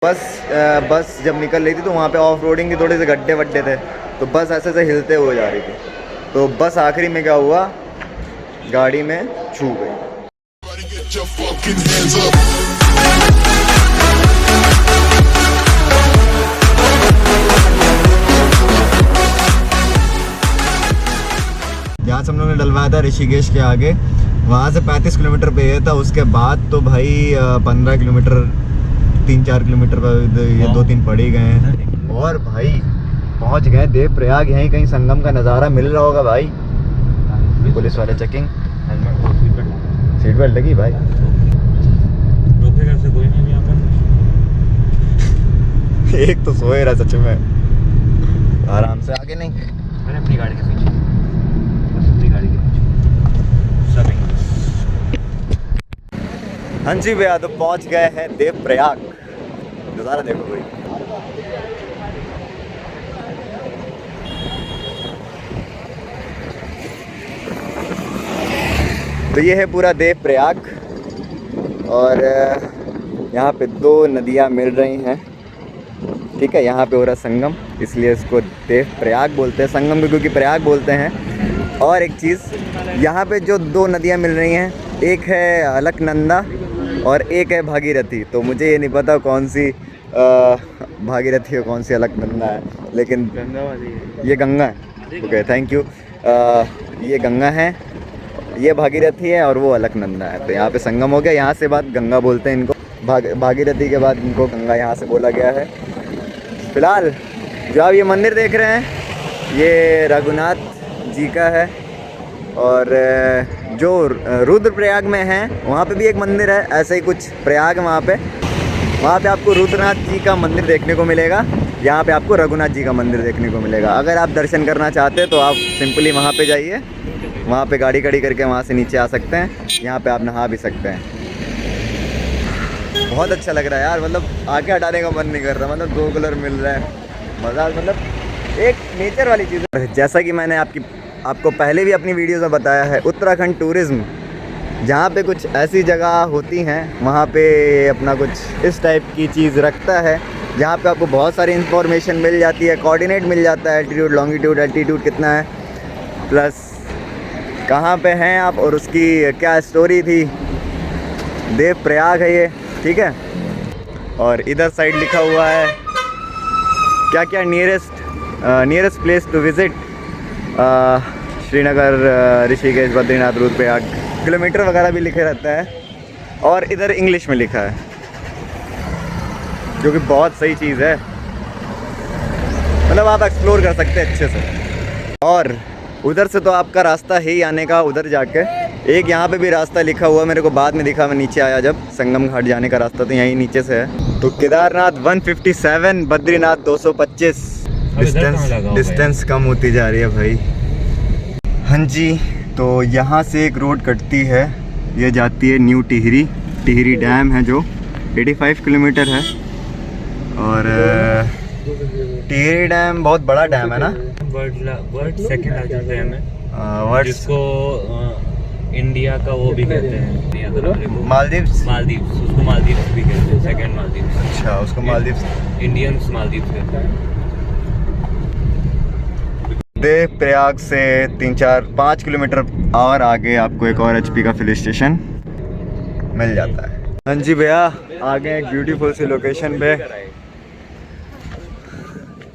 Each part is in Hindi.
बस जब निकल रही थी तो वहाँ पे ऑफ रोडिंग के थोड़े से गड्ढे वड्ढे थे, तो बस ऐसे ऐसे हिलते हुए जा रही थी, तो बस आखिरी में क्या हुआ, गाड़ी में छू गई। जहाँ से हम लोगों ने डलवाया था ऋषिकेश के आगे, वहाँ से 35 किलोमीटर पे ये था। उसके बाद तो भाई 15 किलोमीटर 3-4 किलोमीटर पर ये 2-3 पड़ ही गए हैं। और भाई पहुँच गए देवप्रयाग। यहीं कहीं संगम का नज़ारा मिल रहा होगा भाई। पुलिस वाले चेकिंग, सीट बेल्ट लगी भाई, रोकेगा से कोई नहीं यहाँ पर। एक तो सोए रहा सच में, आराम से आगे नहीं, मैंने अपनी गाड़ी के पीछे, अपनी गाड़ी के पीछे सब। हाँ जी भैया, तो पहुँच गए हैं देवप्रयाग। नज़ारा देखो भाई, तो ये है पूरा देवप्रयाग। और यहाँ पे 2 नदियाँ मिल रही हैं, ठीक है। यहाँ पे हो रहा संगम, इसलिए इसको देवप्रयाग बोलते हैं, संगम को क्योंकि प्रयाग बोलते हैं। और एक चीज़, यहाँ पे जो 2 नदियाँ मिल रही हैं, एक है अलकनंदा और एक है भागीरथी। तो मुझे ये नहीं पता कौन सी भागीरथी और कौन सी अलकनंदा है, लेकिन गंगा वाली है। ये गंगा है, ओके थैंक यू। ये गंगा है, ये भागीरथी है और वो अलकनंदा है। तो यहाँ पे संगम हो गया, यहाँ से बाद गंगा बोलते हैं इनको। भागीरथी के बाद इनको गंगा यहाँ से बोला गया है। फिलहाल जो आप ये मंदिर देख रहे हैं, ये रघुनाथ जी का है। और जो रुद्रप्रयाग में है, वहाँ पे भी एक मंदिर है, ऐसे ही कुछ प्रयाग है वहाँ पे आपको रुद्रनाथ जी का मंदिर देखने को मिलेगा। यहाँ पे आपको रघुनाथ जी का मंदिर देखने को मिलेगा। अगर आप दर्शन करना चाहते हैं तो आप सिंपली वहाँ पे जाइए, वहाँ पे गाड़ी खड़ी करके वहाँ से नीचे आ सकते हैं। यहाँ पे आप नहा भी सकते हैं। बहुत अच्छा लग रहा है यार, मतलब आंखें हटाने का मन नहीं कर रहा। मतलब 2 कलर मिल रहा है, मज़ा, मतलब एक नेचर वाली चीज़ है। जैसा कि मैंने आपको पहले भी अपनी वीडियोज़ में बताया है, उत्तराखंड टूरिज़्म जहाँ पे कुछ ऐसी जगह होती हैं, वहाँ पे अपना कुछ इस टाइप की चीज़ रखता है, जहाँ पे आपको बहुत सारी इन्फॉर्मेशन मिल जाती है, कोऑर्डिनेट मिल जाता है, एल्टीट्यूड, लॉन्गिट्यूड, एल्टीट्यूड कितना है, प्लस कहाँ पे हैं आप और उसकी क्या स्टोरी थी। देवप्रयाग है ये, ठीक है। और इधर साइड लिखा हुआ है क्या क्या, nearest place to visit, Srinagar, Rishikesh, Badrinath, Rudraprayag, kilometre वगैरह भी लिखे रहता है। और इधर इंग्लिश में लिखा है, जो कि बहुत सही चीज़ है। मतलब आप एक्सप्लोर कर सकते हैं अच्छे से। और उधर से तो आपका रास्ता है ही आने का, उधर जाके एक यहाँ पे भी रास्ता लिखा हुआ, मेरे को बाद में दिखा, मैं नीचे आया जब, संगम घाट जाने का रास्ता तो यहीं नीचे से है। तो केदारनाथ 157, बद्रीनाथ 225, डिस्टेंस कम होती जा रही है भाई। हाँ जी, तो यहाँ से एक रोड कटती है, ये जाती है न्यू टिहरी डैम है जो 85 किलोमीटर है। और टिहरी डैम बहुत बड़ा डैम है ना, वर्ल्ड सेकंड लार्जेस्ट डैम है, जिसको इंडिया का वो भी कहते हैं, मालदीव्स, उसको मालदीव्स भी कहते हैं, सेकंड मालदीव्स। अच्छा, उसको मालदीव्स, इंडियंस मालदीव्स कहते हैं। देवप्रयाग से 3-4-5 किलोमीटर और आगे आपको एक और HP का फिल स्टेशन मिल जाता है। हाँ जी भैया, आ गए एक ब्यूटीफुल सी लोकेशन पे,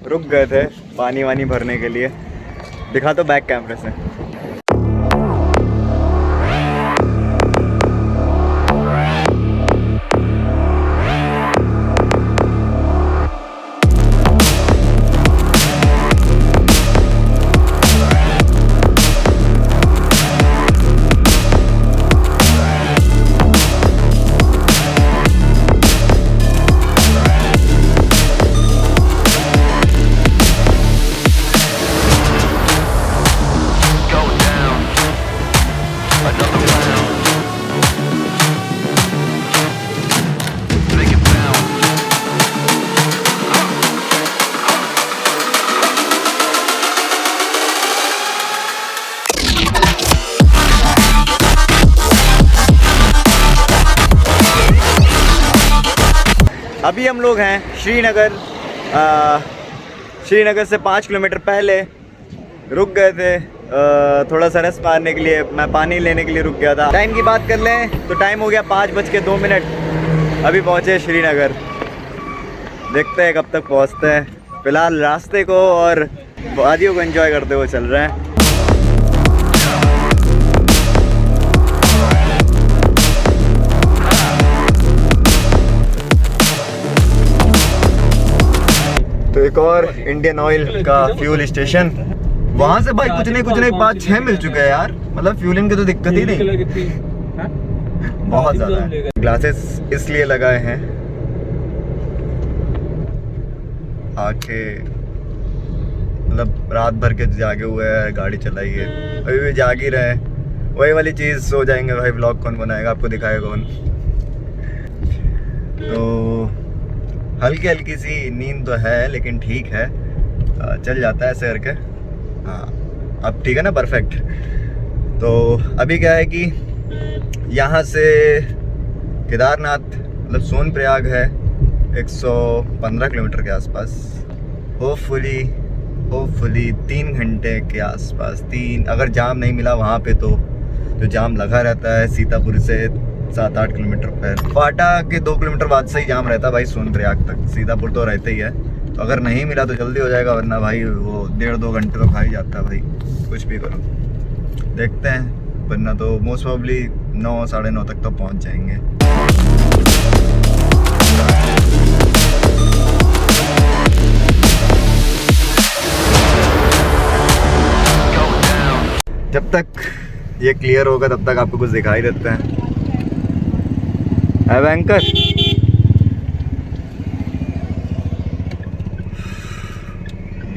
रुक गए थे पानी वानी भरने के लिए। दिखा तो बैक कैमरे से। अभी हम लोग हैं श्रीनगर। श्रीनगर से 5 किलोमीटर पहले रुक गए थे थोड़ा सा रेस्ट मारने के लिए। मैं पानी लेने के लिए रुक गया था। टाइम की बात कर लें तो टाइम हो गया 5:02। अभी पहुँचे श्रीनगर। देखते हैं कब तक पहुँचते हैं। फ़िलहाल रास्ते को और वादियों को एंजॉय करते हुए चल रहे हैं। तो एक और इंडियन ऑयल का फ्यूल स्टेशन। वहाँ से भाई कुछ नहीं 5-6 मिल चुके हैं यार। मतलब फ्यूलिंग की तो दिक्कत ही नहीं, बहुत ज़्यादा है। ग्लासेस इसलिए लगाए हैं आके, मतलब रात भर के जागे हुए हैं, गाड़ी चलाई है, अभी भी जाग ही रहे हैं। वही वाली चीज़, सो जाएंगे भाई, व्लॉग कौन बनाएगा, आपको दिखाएगा कौन। तो हल्की हल्की सी नींद तो है लेकिन ठीक है, चल जाता है ऐसे करके। हाँ अब ठीक है ना, परफेक्ट। तो अभी क्या है कि यहाँ से केदारनाथ मतलब सोनप्रयाग है 115 किलोमीटर के आसपास। होपफुली 3 घंटे के आसपास। 3 अगर जाम नहीं मिला वहाँ पे तो जाम लगा रहता है। सीतापुर से 7-8 किलोमीटर पर फाटा के 2 किलोमीटर बाद से ही जाम रहता है भाई सोनप्रयाग तक। सीतापुर तो रहता ही है, तो अगर नहीं मिला तो जल्दी हो जाएगा, वरना भाई वो 1.5-2 घंटे तो खा ही जाता है भाई, कुछ भी करो। देखते हैं, वरना तो मोस्ट प्रोबेबली 9-9:30 तक तो पहुंच जाएंगे। जब तक ये क्लियर होगा तब तक आपको कुछ दिखाई देता है। एंकर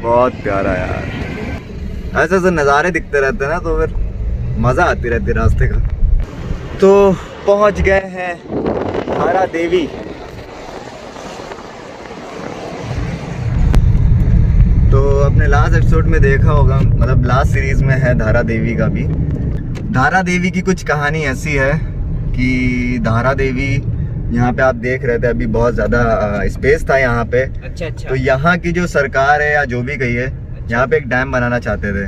बहुत प्यारा यार। ऐसे ऐसे नज़ारे दिखते रहते हैं ना तो फिर मज़ा आती रहती है रास्ते का। तो पहुंच गए हैं धारा देवी। तो अपने लास्ट एपिसोड में देखा होगा, मतलब लास्ट सीरीज में है धारा देवी का भी। धारा देवी की कुछ कहानी ऐसी है कि धारा देवी, यहाँ पे आप देख रहे थे अभी बहुत ज़्यादा स्पेस था यहाँ पे। अच्छा। तो यहाँ की जो सरकार है या जो भी कही है, यहाँ पे एक डैम बनाना चाहते थे।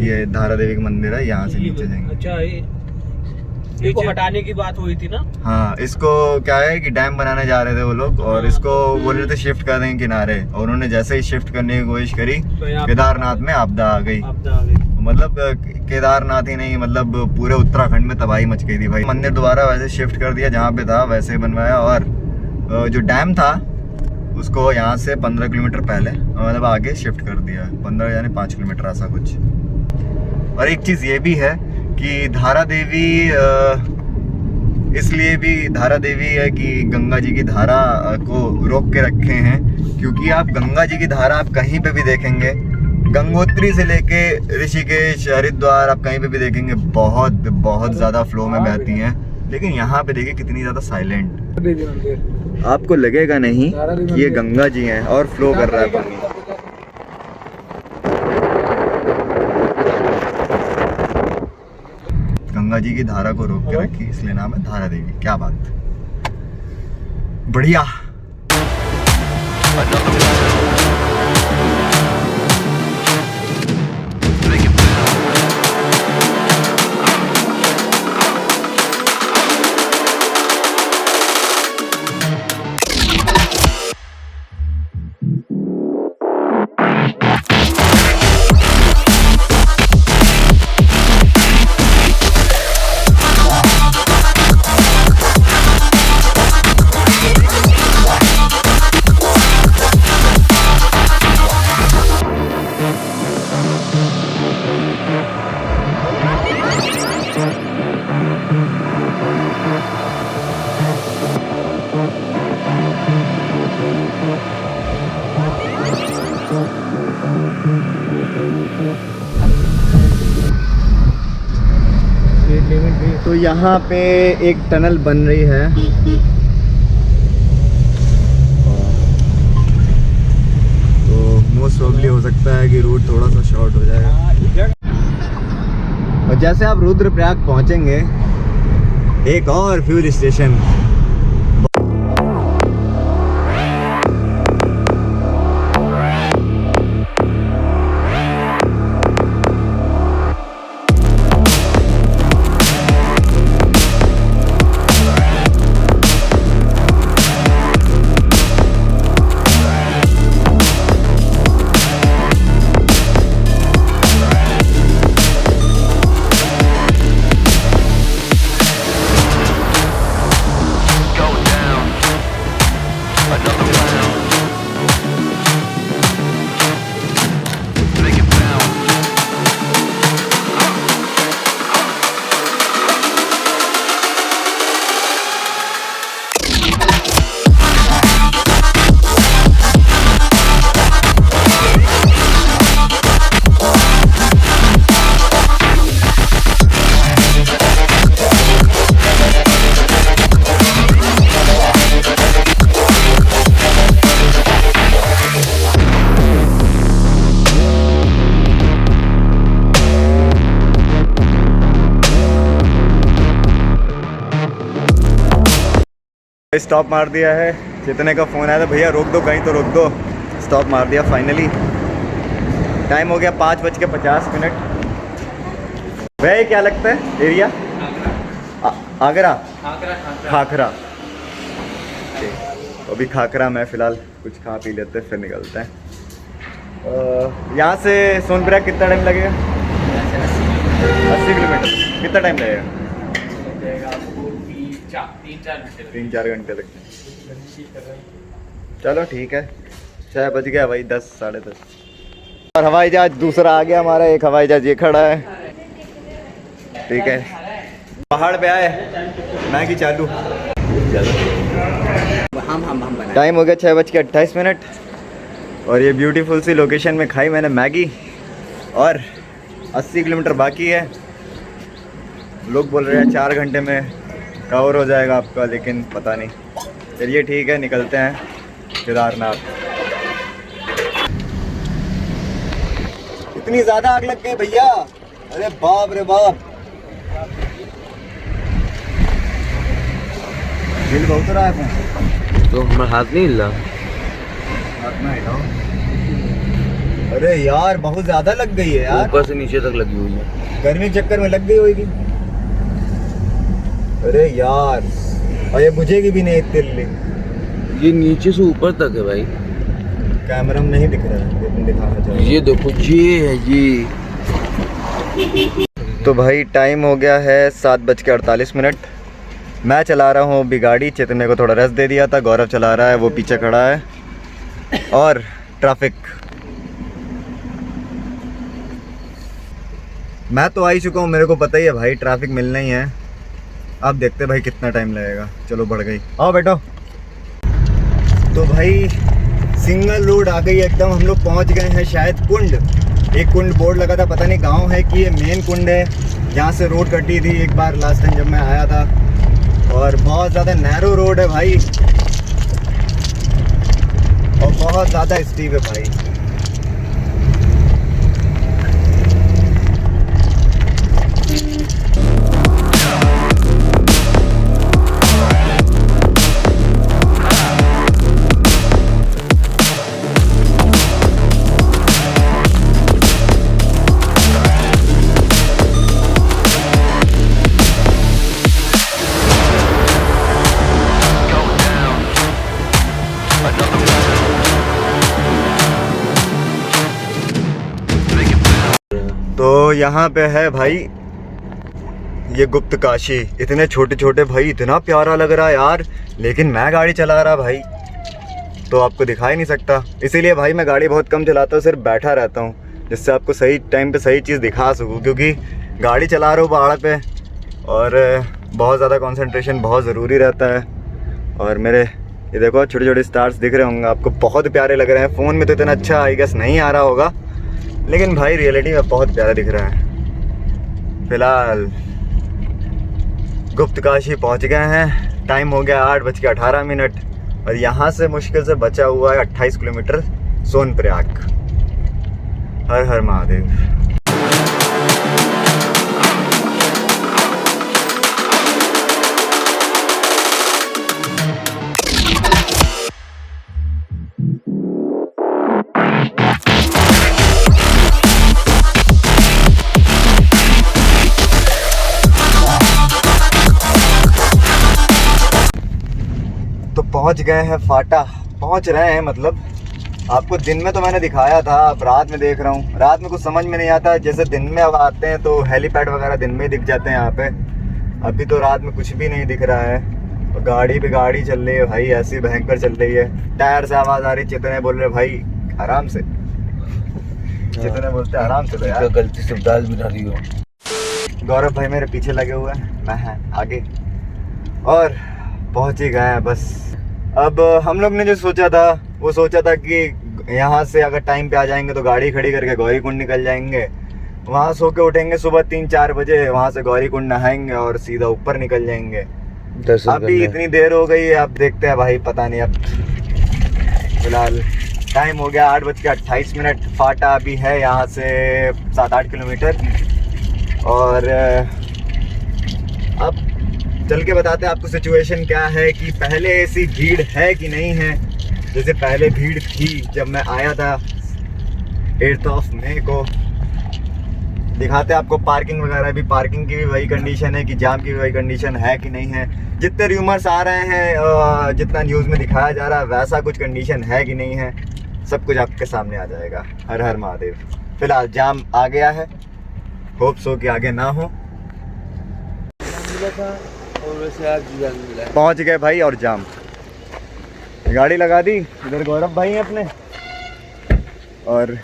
ये धारा देवी का मंदिर है, यहाँ से नीचे जाएंगे। अच्छा, इसको हटाने की बात हुई थी ना। हाँ, इसको क्या है कि डैम बनाने जा रहे थे वो लोग, और इसको बोल रहे थे शिफ्ट कर देंगे किनारे, और उन्होंने जैसे ही शिफ्ट करने की कोशिश करी तो केदारनाथ में आपदा आ गई। मतलब केदारनाथ ही नहीं, मतलब पूरे उत्तराखंड में तबाही मच गई थी भाई। मंदिर दोबारा वैसे शिफ्ट कर दिया, जहाँ पे था वैसे ही बनवाया, और जो डैम था उसको यहाँ से 15 किलोमीटर पहले मतलब आगे शिफ्ट कर दिया। 15 यानी 5 किलोमीटर ऐसा कुछ। और एक चीज़ ये भी है कि धारा देवी इसलिए भी धारा देवी है कि गंगा जी की धारा को रोक के रखे हैं, क्योंकि आप गंगा जी की धारा आप कहीं पे भी देखेंगे, गंगोत्री से लेके ऋषिकेश, हरिद्वार, आप कहीं पे भी देखेंगे बहुत ज़्यादा फ्लो में बहती हैं। लेकिन यहाँ पे देखिए कितनी ज़्यादा साइलेंट, आपको लगेगा नहीं कि ये गंगा जी हैं और फ्लो कर रहा है पानी। गंगा जी की धारा को रोक के रखी, इसलिए नाम है धारा देवी। क्या बात, बढ़िया। तो यहाँ पे एक टनल बन रही है, तो मोस्ट प्रोबेबली हो सकता है कि रूट थोड़ा सा शॉर्ट हो जाए। और जैसे आप रुद्रप्रयाग पहुँचेंगे, एक और फ्यूल स्टेशन स्टॉप मार दिया है। चेतने का फ़ोन आया था, भैया रोक दो कहीं तो रोक दो। स्टॉप मार दिया फाइनली। टाइम हो गया 5:50। भैया क्या लगता है एरिया? आगरा। खाखरा। तो अभी खाखरा में फ़िलहाल कुछ खा पी लेते हैं फिर निकलते हैं। यहाँ से सोनप्रयाग कितना टाइम लगेगा? 80 किलोमीटर। कितना टाइम लगेगा? 3-4 घंटे लगते हैं। चलो ठीक है। 6 बज गया भाई, 10 साढ़े 10। और हवाई जहाज दूसरा आ गया हमारा। एक हवाई जहाज ये खड़ा है, ठीक है। पहाड़ पे आए, मैगी चालू। टाइम हो गया 6:28 और ये ब्यूटीफुल सी लोकेशन में खाई मैंने मैगी। और 80 किलोमीटर बाकी है। लोग बोल रहे हैं 4 घंटे में कवर हो जाएगा आपका, लेकिन पता नहीं। चलिए ठीक है, निकलते हैं केदारनाथ। इतनी ज़्यादा आग लग गई भैया, अरे बाप रे बाप। दिल बहुत रहा है तो हमारा हाथ नहीं हिल रहा। हाथ ना हिलाओ। अरे यार बहुत ज़्यादा लग गई है यार, ऊपर से नीचे तक लगी हुई है। गर्मी के चक्कर में लग गई होगी। अरे यार, और ये बुझेगी भी नहीं इतनी। ये नीचे से ऊपर तक है भाई। कैमरा में नहीं दिख रहा है, दिखाना चाहिए। ये देखो, ये है ये। तो भाई टाइम हो गया है 7:48। मैं चला रहा हूँ अभी गाड़ी। चेतन ने को थोड़ा रेस्ट दे दिया था। गौरव चला रहा है, वो पीछे खड़ा है। और ट्रैफिक, मैं तो आ ही चुका हूँ, मेरे को पता ही है भाई ट्रैफिक मिलना ही है। अब देखते भाई कितना टाइम लगेगा। चलो बढ़ गई, आओ बैठो। तो भाई सिंगल रोड आ गई एकदम। हम लोग पहुंच गए हैं शायद कुंड। एक कुंड बोर्ड लगा था, पता नहीं गांव है कि ये मेन कुंड है। यहाँ से रोड कटी थी एक बार लास्ट टाइम जब मैं आया था। और बहुत ज़्यादा नैरो रोड है भाई, और बहुत ज़्यादा स्टीप है भाई। तो यहाँ पे है भाई ये गुप्त काशी। इतने छोटे छोटे भाई, इतना प्यारा लग रहा है यार। लेकिन मैं गाड़ी चला रहा भाई, तो आपको दिखाई नहीं सकता। इसीलिए भाई मैं गाड़ी बहुत कम चलाता हूँ, सिर्फ बैठा रहता हूँ, जिससे आपको सही टाइम पे सही चीज़ दिखा सकूँ। क्योंकि गाड़ी चला रहा हूँ पहाड़ पे, और बहुत ज़्यादा कंसंट्रेशन बहुत ज़रूरी रहता है। और मेरे ये देखो छोटे छोटे स्टार्स दिख रहे होंगे आपको, बहुत प्यारे लग रहे हैं। फ़ोन में तो इतना अच्छा आई गेस नहीं आ रहा होगा, लेकिन भाई रियलिटी में बहुत प्यारा दिख रहा है। फिलहाल गुप्त काशी पहुंच गए हैं। टाइम हो गया 8:18 और यहाँ से मुश्किल से बचा हुआ है 28 किलोमीटर सोनप्रयाग। हर हर महादेव। तो पहुंच गए हैं फाटा, पहुंच रहे हैं मतलब। आपको दिन में तो मैंने दिखाया था, अब रात में देख रहा हूँ। रात में कुछ समझ में नहीं आता, जैसे दिन में अब आते हैं तो हेलीपैड वगैरह दिन में ही दिख जाते हैं यहाँ पे। अभी तो रात में कुछ भी नहीं दिख रहा है। गाड़ी पे गाड़ी चल रही है भाई, ऐसी भयंकर चल रही है, टायर से आवाज आ रही। चितने बोल रहे भाई आराम से, चितने बोलते आराम से यार, गलती से दाल भी रही हो। गौरव भाई मेरे पीछे लगे हुए हैं, मैं है आगे, और पहुंच ही गए हैं बस। अब हम लोग ने जो सोचा था वो सोचा था कि यहाँ से अगर टाइम पे आ जाएंगे तो गाड़ी खड़ी करके गौरीकुंड निकल जाएंगे, वहाँ सो के उठेंगे सुबह 3-4 बजे, वहाँ से गौरीकुंड नहाएंगे और सीधा ऊपर निकल जाएंगे। अभी इतनी देर हो गई है, अब देखते हैं भाई, पता नहीं। अब फिलहाल टाइम हो गया 8:28। फाटा अभी है यहाँ से 7-8 किलोमीटर, और अब चल के बताते हैं आपको सिचुएशन क्या है, कि पहले ऐसी भीड़ है कि नहीं है जैसे पहले भीड़ थी जब मैं आया था 8 मई को। दिखाते हैं आपको पार्किंग वगैरह भी, पार्किंग की भी वही कंडीशन है कि जाम की भी वही कंडीशन है कि नहीं है। जितने रूमर्स आ रहे हैं, जितना न्यूज़ में दिखाया जा रहा है वैसा कुछ कंडीशन है कि नहीं है, सब कुछ आपके सामने आ जाएगा। हर हर महादेव। फिलहाल जाम आ गया है, होप सो कि आगे ना हो। पहुंच गए भाई, और जाम, गाड़ी लगा दी। इधर गौरव भाई हैं अपने, और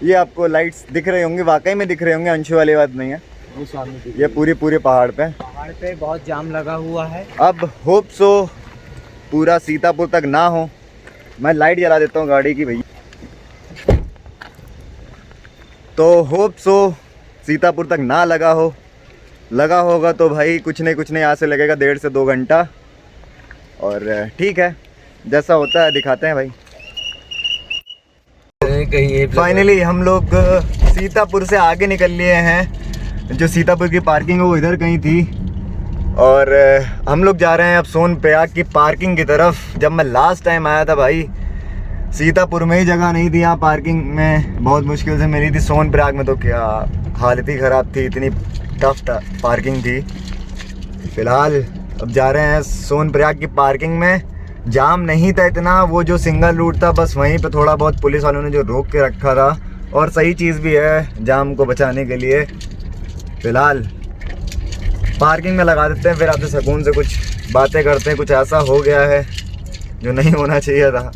ये आपको लाइट्स दिख रही होंगी, वाकई में दिख रहे होंगे, अंशु वाली बात नहीं है। ये पूरी पहाड़ पे बहुत जाम लगा हुआ है। अब होप सो पूरा सीतापुर तक ना हो। मैं लाइट जला देता हूँ गाड़ी की भैया, तो होप सो सीतापुर तक ना लगा हो। लगा होगा तो भाई कुछ नहीं यहाँ से लगेगा 1.5 से 2 घंटा, और ठीक है, जैसा होता है दिखाते हैं भाई। फाइनली हम लोग सीतापुर से आगे निकल लिए हैं। जो सीतापुर की पार्किंग है वो इधर कहीं थी, और हम लोग जा रहे हैं अब सोनप्रयाग की पार्किंग की तरफ। जब मैं लास्ट टाइम आया था भाई, सीतापुर में ही जगह नहीं थी यहाँ पार्किंग में, बहुत मुश्किल से मिली थी। सोनप्रयाग में तो क्या हालत ही ख़राब थी, इतनी टफ पार्किंग थी। फिलहाल अब जा रहे हैं सोनप्रयाग की पार्किंग में। जाम नहीं था इतना, वो जो सिंगल रूट था बस वहीं पे थोड़ा बहुत पुलिस वालों ने जो रोक के रखा था, और सही चीज़ भी है जाम को बचाने के लिए। फिलहाल पार्किंग में लगा देते हैं, फिर आपसे सुकून से कुछ बातें करते हैं। कुछ ऐसा हो गया है जो नहीं होना चाहिए था,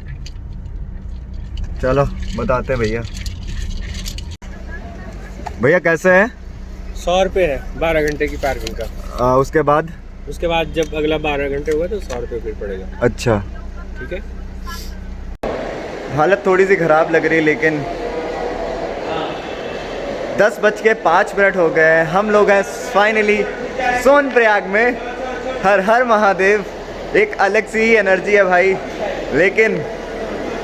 चलो बताते भैया। भैया कैसे है? 100 रुपये है 12 घंटे की पार्किंग का। उसके बाद जब अगला 12 घंटे हुआ तो 100 रुपये फिर पड़ेगा। अच्छा ठीक है। हालत थोड़ी सी ख़राब लग रही है, लेकिन 10:05 हो गए, हम लोग हैं फाइनली सोनप्रयाग में। हर हर महादेव। एक अलग सी ही एनर्जी है भाई, लेकिन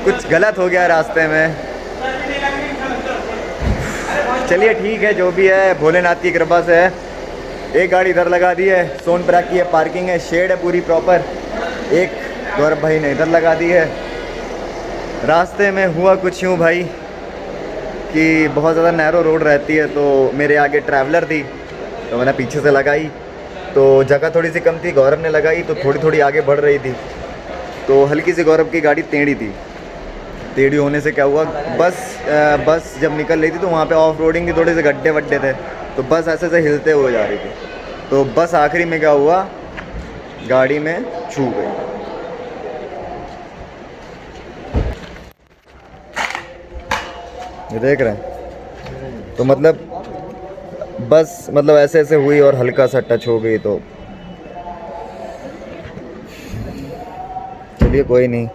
कुछ गलत हो गया रास्ते में। चलिए ठीक है, जो भी है भोलेनाथ की कृपा से है। एक गाड़ी इधर लगा दी है, सोनप्रयाग की है, पार्किंग है, शेड है पूरी प्रॉपर। एक गौरव भाई ने इधर लगा दी है। रास्ते में हुआ कुछ यूँ भाई कि बहुत ज़्यादा नैरो रोड रहती है, तो मेरे आगे ट्रैवलर थी तो मैंने पीछे से लगाई, तो जगह थोड़ी सी कम थी, गौरव ने लगाई तो थोड़ी थोड़ी आगे बढ़ रही थी, तो हल्की सी गौरव की गाड़ी टेढ़ी थी। टेढ़ी होने से क्या हुआ, बस जब निकल रही थी तो वहाँ पे ऑफ रोडिंग के थोड़े से गड्ढे वड्ढे थे, तो बस ऐसे से हिलते हुए जा रही थी, तो बस आखिरी में क्या हुआ, गाड़ी में छू गई। ये देख रहे हैं, तो मतलब बस मतलब ऐसे ऐसे हुई और हल्का सा टच हो गई, तो चलिए कोई नहीं,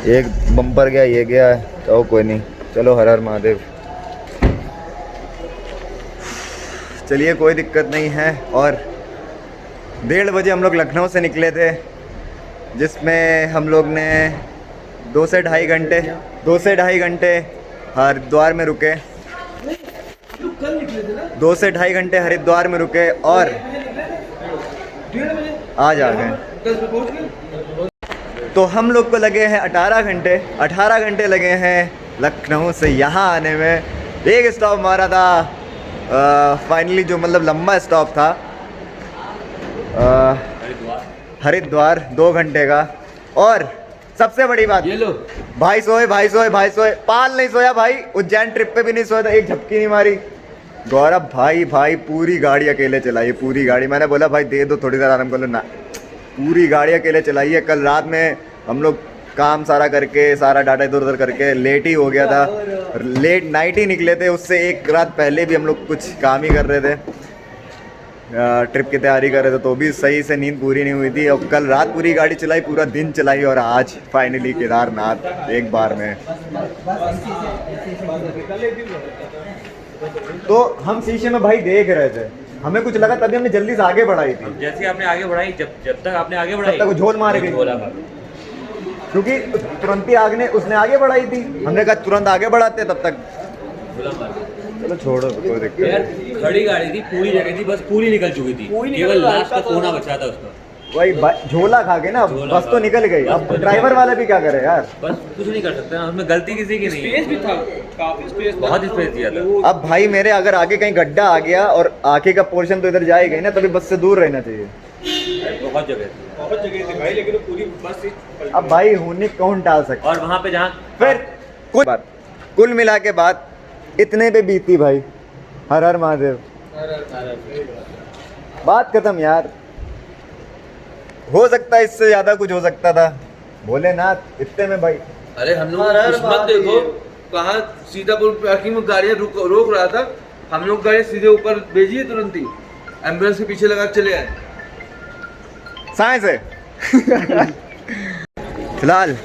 एक बम्पर गया, ये गया है, तो कोई नहीं, चलो हर हर महादेव। चलिए कोई दिक्कत नहीं है। और 1:30 बजे हम लोग लखनऊ से निकले थे, जिसमें हम लोग ने 2 से ढाई घंटे हरिद्वार में रुके, 2 से ढाई घंटे हरिद्वार में रुके, और आज आ गए। तो हम लोग को लगे हैं 18 घंटे लगे हैं लखनऊ से यहाँ आने में। एक स्टॉप मारा था फाइनली, जो मतलब लंबा स्टॉप था, हरिद्वार 2 घंटे का। और सबसे बड़ी बात, ये लो भाई सोए, पाल नहीं सोया भाई, उज्जैन ट्रिप पे भी नहीं सोया था, एक झपकी नहीं मारी। गौरव भाई पूरी गाड़ी अकेले चलाई, पूरी गाड़ी। मैंने बोला भाई दे दो थोड़ी देर आराम कर लो, ना पूरी गाड़ी अकेले चलाई है। कल रात में हम लोग काम सारा करके, सारा डाटा इधर उधर करके लेट ही हो गया था, लेट नाइट ही निकले थे। उससे एक रात पहले भी हम लोग कुछ काम ही कर रहे थे, ट्रिप की तैयारी कर रहे थे, तो भी सही से नींद पूरी नहीं हुई थी। और कल रात पूरी गाड़ी चलाई, पूरा दिन चलाई, और आज फाइनली केदारनाथ एक बार में। तो हम शीशे में भाई देख रहे थे, हमें कुछ लगा, तभी हमने जल्दी से आगे बढ़ाई थी। जैसे आपने आगे बढ़ाई, जब तक आपने आगे बढ़ाई तब तक वो झोल मार गई, झोला मार। क्योंकि तुरंत ही आगे उसने आगे बढ़ाई थी। हमने कहा तुरंत आगे बढ़ाते, तब तक झोला मार। चलो छोड़ो, कोई दिक्कत यार नहीं। खड़ी गाड़ी थी, पूरी जगह थी, बस पूरी निकल चुकी थी, केवल लास्ट का कोना बचा था उसका। वही झोला खा के ना, झोला बस तो खा निकल गई। बस अब तो ड्राइवर वाला भी क्या करे यार। बस कुछ नहीं कर सकते ना, उसमें गलती किसी की नहीं है। स्पेस भी था, काफी स्पेस, बहुत स्पेस दिया था। अब भाई मेरे अगर आगे कहीं गड्ढा आ गया और आगे का पोर्शन तो इधर जाएगा ही ना, तभी बस से दूर रहना चाहिए। बहुत जगह थी। बहुत जगह थी भाई, लेकिन वो पूरी बस ही पलटी। अब भाई होने कौन टाल सकता। और वहाँ पे जहाँ फिर कुल मिला के बात इतने पे बीती भाई। हर हर महादेव, बात खत्म यार। हो सकता है इससे ज्यादा कुछ हो सकता था, भोलेनाथ इतने में भाई। अरे हम लोग किस्मत देखो, कहाँ सीतापुर पार्किंग में गाड़ियाँ रोक रहा था, हम लोग गाड़ी सीधे ऊपर भेजी है तुरंत ही, एम्बुलेंस के पीछे लगा के चले आए। साइंस है। फिलहाल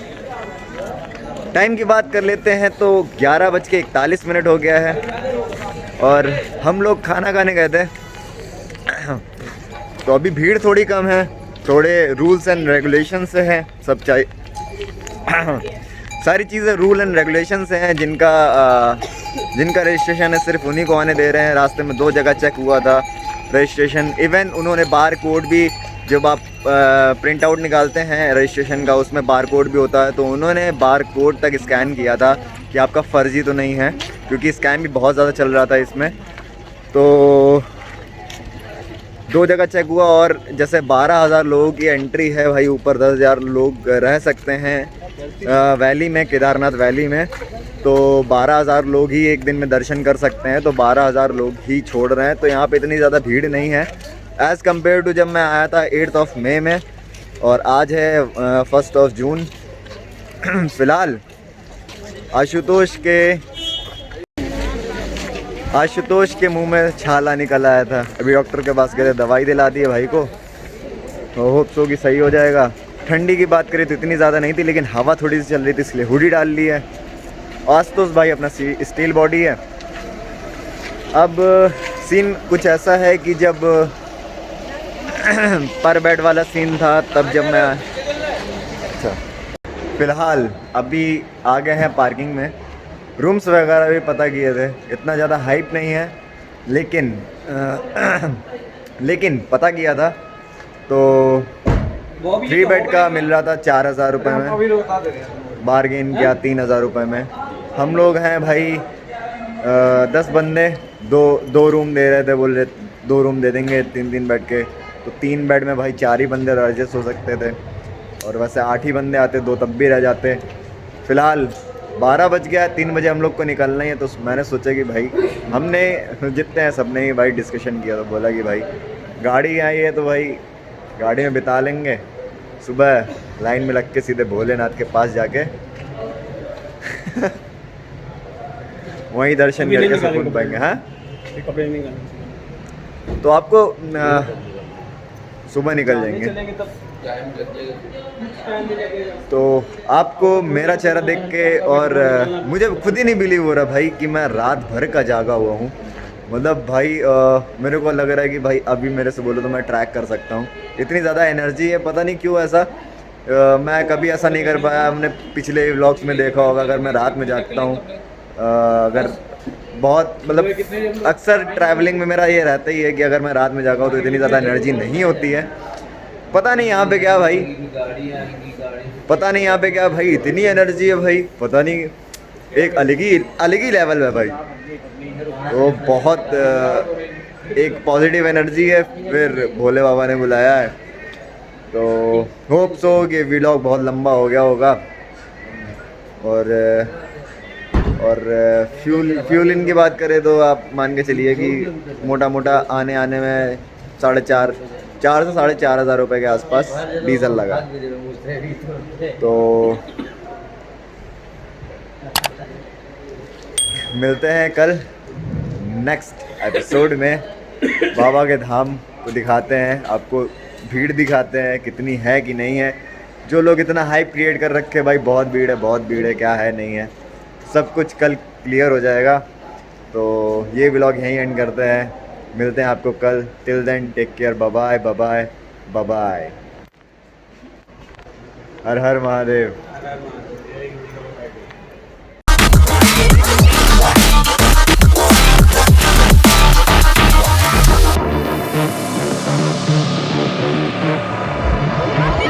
टाइम की बात कर लेते हैं तो 11:41 हो गया है और हम लोग खाना खाने गए थे। तो अभी भीड़ थोड़ी कम है, थोड़े रूल्स एंड रेगुलेशन से है सब। सारी चीज़ें रूल एंड रेगुलेशन से हैं, जिनका रजिस्ट्रेशन है सिर्फ उन्हीं को आने दे रहे हैं। रास्ते में 2 जगह चेक हुआ था रजिस्ट्रेशन। इवन उन्होंने बार कोड भी, जब आप प्रिंट आउट निकालते हैं रजिस्ट्रेशन का, उसमें बार कोड भी होता है, तो उन्होंने बार कोड तक स्कैन किया था कि आपका फ़र्ज़ी तो नहीं है, क्योंकि स्कैम भी बहुत ज़्यादा चल रहा था इसमें। तो 2 जगह चेक हुआ और जैसे 12,000 लोगों की एंट्री है भाई, ऊपर 10,000 लोग रह सकते हैं वैली में, केदारनाथ वैली में। तो 12,000 लोग ही एक दिन में दर्शन कर सकते हैं, तो 12,000 लोग ही छोड़ रहे हैं। तो यहाँ पे इतनी ज़्यादा भीड़ नहीं है एज़ कम्पेयर टू जब मैं आया था 8 मई में, और आज है 1 जून। फ़िलहाल आशुतोष के मुंह में छाला निकल आया था। अभी डॉक्टर के पास गए, दवाई दिला दी है भाई को, तो होप सो कि सही हो जाएगा। ठंडी की बात करें तो इतनी ज़्यादा नहीं थी, लेकिन हवा थोड़ी सी चल रही थी, इसलिए हुडी डाल ली है। आशुतोष भाई अपना स्टील बॉडी है। अब सीन कुछ ऐसा है कि जब पर बेड वाला सीन था, तब जब मैं अच्छा फ़िलहाल अभी आ गए हैं पार्किंग में। रूम्स वगैरह भी पता किए थे, इतना ज़्यादा हाइप नहीं है, लेकिन पता किया था तो 3 बेड का मिल रहा था 4,000 रुपये में, बारगेन किया 3,000 रुपये में। हम लोग हैं भाई 10 बंदे, दो रूम दे रहे थे, बोल रहे 2 रूम दे देंगे 3 बेड के। तो 3 बेड में भाई 4 ही बंदे एडजस्ट हो सकते थे, और वैसे 8 ही बंदे आते, 2 तब भी रह जाते। फ़िलहाल 12 बज गया, 3 बजे हम लोग को निकलना ही है। तो मैंने सोचा कि भाई, हमने जितने हैं सब ने ही भाई डिस्कशन किया, तो बोला कि भाई गाड़ी आई है तो भाई गाड़ी में बिता लेंगे, सुबह लाइन में लग के सीधे भोलेनाथ के पास जाके वहीं दर्शन करके सुकून पाएंगे। हाँ, कपड़े नहीं निकालने, तो आपको सुबह निकल जाएंगे। तो आपको मेरा चेहरा देख के और मुझे खुद ही नहीं बिलीव हो रहा भाई कि मैं रात भर का जागा हुआ हूँ। मतलब भाई मेरे को लग रहा है कि भाई अभी मेरे से बोलो तो मैं ट्रैक कर सकता हूँ, इतनी ज़्यादा एनर्जी है। पता नहीं क्यों ऐसा, मैं कभी ऐसा नहीं कर पाया। हमने पिछले व्लॉग्स में देखा होगा, अगर मैं रात में जागता हूँ, अगर बहुत मतलब अक्सर ट्रैवलिंग में मेरा ये रहता ही है कि अगर मैं रात में जागा हूँ तो इतनी ज़्यादा एनर्जी नहीं होती है। पता नहीं यहाँ पे क्या भाई, पता नहीं यहाँ पे क्या भाई, इतनी एनर्जी है भाई, पता नहीं, एक अलग ही लेवल है भाई। तो बहुत एक पॉजिटिव एनर्जी है। फिर भोले बाबा ने बुलाया है, तो होप सो कि व्लॉग बहुत लंबा हो गया होगा। और फ्यूल की बात करें तो आप मान के चलिए कि मोटा मोटा आने में 4.5 4 से 4,500 रुपये के आसपास डीजल लगा। तो मिलते हैं कल नेक्स्ट एपिसोड में। बाबा के धाम को दिखाते हैं, आपको भीड़ दिखाते हैं कितनी है कि नहीं है। जो लोग इतना हाइप क्रिएट कर रखे भाई बहुत भीड़ है, क्या है नहीं है, सब कुछ कल क्लियर हो जाएगा। तो ये व्लॉग यहीं एंड करते हैं, मिलते हैं आपको कल। Till then take care, bye bye bye bye. हर हर महादेव।